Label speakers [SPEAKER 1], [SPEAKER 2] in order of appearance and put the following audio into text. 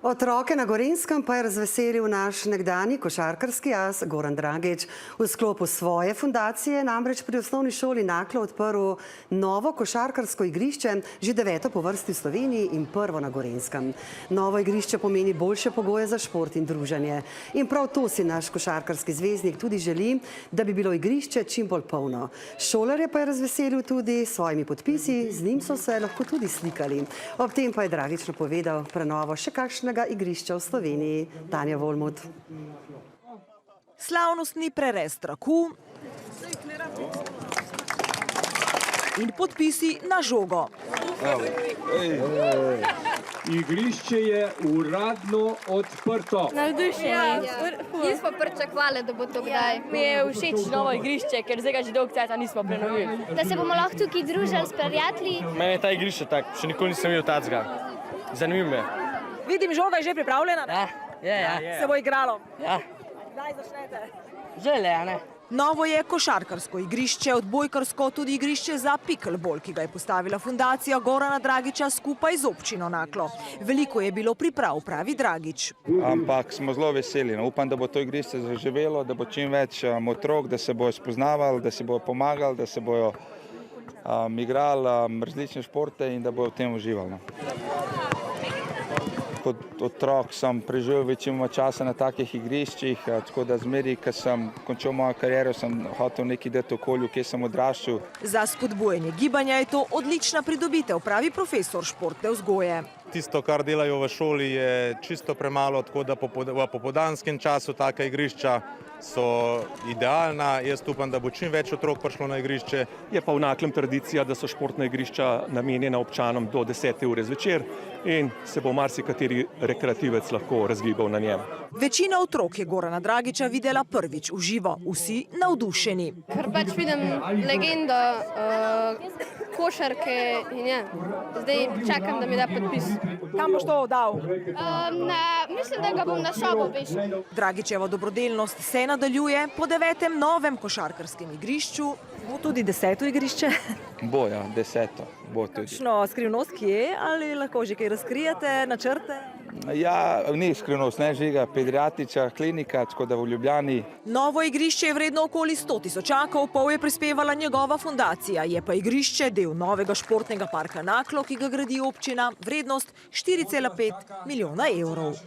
[SPEAKER 1] Otroke na Gorenjskem pa je razveselil naš nekdanji košarkarski as Goran Dragič. V sklopu svoje fundacije je namreč pri osnovni šoli Naklo odprl novo košarkarsko igrišče, že 9. po vrsti v Sloveniji in prvo na Gorenjskem. Novo igrišče pomeni boljše pogoje za šport in druženje. In prav to si naš košarkarski zvezdnik tudi želi, da bi bilo igrišče čim bolj polno. Šolarje pa je razveselil tudi s svojimi podpisi, z njim so se lahko tudi slikali. Ob tem pa je Dragič napovedal prenovo še kakšnega igrišča v Sloveniji. Tanja Volmut.
[SPEAKER 2] Slavnostni prerez traku in podpisi na žogo.
[SPEAKER 3] Igrišče je uradno odprto.
[SPEAKER 4] Navdušeni.
[SPEAKER 5] Nismo pričakovali, da bo to kdaj.
[SPEAKER 4] Mi je všeč novo igrišče, ker zdaj ga že dolgo časa nismo prenovili.
[SPEAKER 5] Da se bomo lahko tukaj družili s prijatelji.
[SPEAKER 6] Meni je ta igrišče tak, še nikoli nisem videl tacga. Zanimivo me.
[SPEAKER 2] Vidim, žoga je že pripravljena.
[SPEAKER 7] Ja.
[SPEAKER 2] Se bo igralo.
[SPEAKER 7] Ja.
[SPEAKER 2] Kdaj začnete?
[SPEAKER 7] Žele, a ne?
[SPEAKER 2] Novo je košarkarsko igrišče, odbojkarsko tudi igrišče za pickleball, ki ga je postavila fundacija Gorana Dragiča skupaj z občino Naklo. Veliko je bilo priprav, pravi Dragič.
[SPEAKER 8] Ampak smo zelo veseli. Upam, da bo to igrišče zaživelo, da bo čim več otrok, da se bojo spoznavali, da si bojo pomagali, da se bojo igrali različne športe in da bojo v tem uživali. Kot otrok sem preživel večino časa na takih igriščih, tako da zmeri, ko sem končal mojo kariero, sem hotel nekaj dati okolju, kjer sem odraščal.
[SPEAKER 2] Za spodbujanje gibanja je to odlična pridobitev, pravi profesor športne vzgoje.
[SPEAKER 9] Tisto, kar delajo v šoli, je čisto premalo, tako da v popoldanskem času taka igrišča so idealna. Jaz upam, da bo čim več otrok prišlo na igrišče.
[SPEAKER 10] Je pa v Naklem tradicija, da so športna igrišča namenjena občanom do 10. ure zvečer in se bo marsikateri rekreativec lahko razgibal na njem.
[SPEAKER 2] Večina otrok je Gorana Dragiča videla prvič v živo, vsi navdušeni.
[SPEAKER 5] Ker pač vidim legendo košarke in zdaj čakam, da mi da podpis.
[SPEAKER 2] Kam boš to dal?
[SPEAKER 5] Mislim, da ga bom na sobo obešal.
[SPEAKER 2] Dragičeva dobrodelnost se nadaljuje po 9. novem košarkarskem igrišču. Bo tudi 10. igrišče?
[SPEAKER 8] Bo, ja, 10. bo tudi.
[SPEAKER 2] Kakšno skrivnost kje ali lahko že kaj razkrijete, načrte?
[SPEAKER 8] Ja, ni skrivnost, ne Žiga, pediatrična klinika, tako da v Ljubljani.
[SPEAKER 2] Novo igrišče je vredno okoli 100 tisočakov, pol je prispevala njegova fundacija. Je pa igrišče del novega športnega parka Naklo, ki ga gradi občina, vrednost 4,5 milijona evrov.